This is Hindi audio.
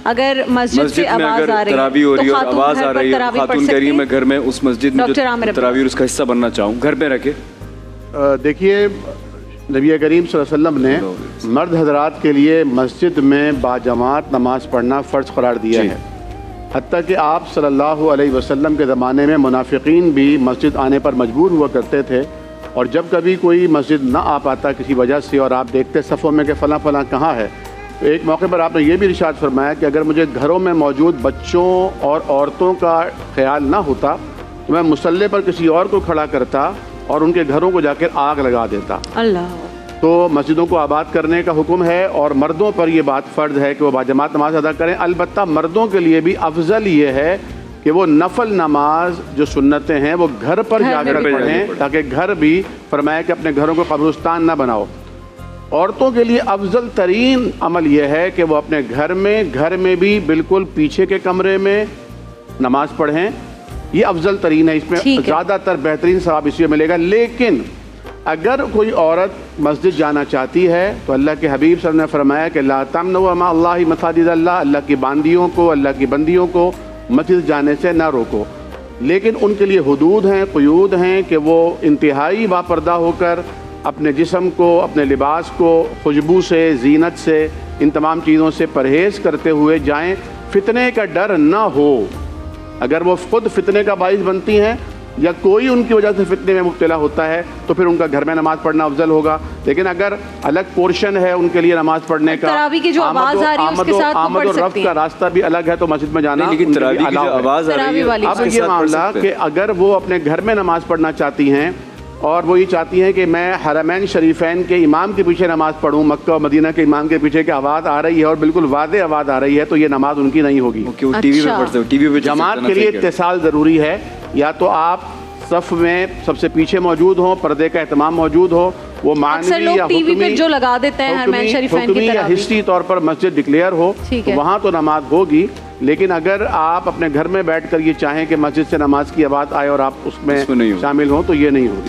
अगर मस्जिद से आवाज आ रही है तो आवाज आ रही है, खातून कह रही है मैं घर में उस मस्जिद में तरावी उसका हिस्सा बनना चाहूँ, घर पे रखे। देखिए, नबी करीम सल्लल्लाहु अलैहि वसल्लम ने मर्द हजरात के लिए मस्जिद में बाजमात नमाज पढ़ना फ़र्ज़ करार दिया है। हत्ता कि आप सल्लल्लाहु अलैहि वसल्लम के ज़माने में मुनाफिकीन भी मस्जिद आने पर मजबूर हुआ करते थे, और जब कभी कोई मस्जिद ना आ पाता किसी वजह से और आप देखते सफ़ों में कि फ़लाँ फ़लाँ कहाँ है, तो एक मौके पर आपने ये भी इरशाद फरमाया कि अगर मुझे घरों में मौजूद बच्चों और औरतों का ख्याल ना होता तो मैं मुसल्ले पर किसी और को खड़ा करता और उनके घरों को जाकर आग लगा देता। अल्लाह। तो मस्जिदों को आबाद करने का हुक्म है और मर्दों पर यह बात फ़र्ज है कि वो बाजमात नमाज अदा करें। अलबत्ता मर्दों के लिए भी अफजल ये है कि वो नफल नमाज जो सुन्नतें हैं वो घर पर जाकर पढ़ें, ताकि घर भी फरमाया कि अपने घरों को कब्रिस्तान ना बनाओ। औरतों के लिए अफजल तरीन अमल यह है कि वो अपने घर में भी बिल्कुल पीछे के कमरे में नमाज पढ़ें। ये अफजल तरीन है, इसमें ज़्यादातर बेहतरीन सवाब इसलिए मिलेगा। लेकिन अगर कोई औरत मस्जिद जाना चाहती है तो अल्लाह के हबीब सल्लल्लाहु अलैहि वसल्लम ने फरमाया कि ला तमन्नु मा अल्लाहि मसाजिद अल्लाह, अल्लाह की बांदियों को, अल्लाह की बंदियों को मस्जिद जाने से ना रोको। लेकिन उनके लिए हुदूद हैं, क़ुयूद हैं कि वो इंतहाई बापर्दा होकर अपने जिस्म को, अपने लिबास को खुशबू से, जीनत से, इन तमाम चीज़ों से परहेज़ करते हुए जाएँ। फितने का डर ना हो। अगर वो खुद फितने का बाइस बनती हैं या कोई उनकी वजह से फितने में मुब्तला होता है तो फिर उनका घर में नमाज पढ़ना अफजल होगा। लेकिन अगर अलग पोर्शन है उनके लिए नमाज पढ़ने का, तरावी की जो आवाज आ रही है उसके साथ आमद और रफ्त का रास्ता भी अलग है तो मस्जिद में जाना, लेकिन तरावी की जो आवाज आ रही है अब ये मामला कि अगर वो अपने घर में नमाज पढ़ना चाहती हैं और वो ये चाहती हैं कि मैं हरमैन शरीफैन के इमाम के पीछे नमाज पढ़ूँ, मक्का और मदीना के इमाम के पीछे की आवाज़ आ रही है और बिल्कुल वादे आवाज़ आ रही है, तो ये नमाज उनकी नहीं होगी। टीवी पे पढ़ते हो, टीवी पे जमात के लिए इत्तिसाल ज़रूरी है। या तो आप सफ़ में सबसे पीछे मौजूद हो, पर्दे का एहतमाम मौजूद हो, वो मानवी या हुक्मी जो लगा देते हैं हरमैन शरीफैन की या हिस्ट्री तौर पर मस्जिद डिक्लेयर हो, तो वहाँ तो नमाज होगी। लेकिन अगर आप अपने घर में बैठकर ये चाहें कि मस्जिद से नमाज की आवाज़ आए और आप उसमें शामिल हों तो ये नहीं होगी।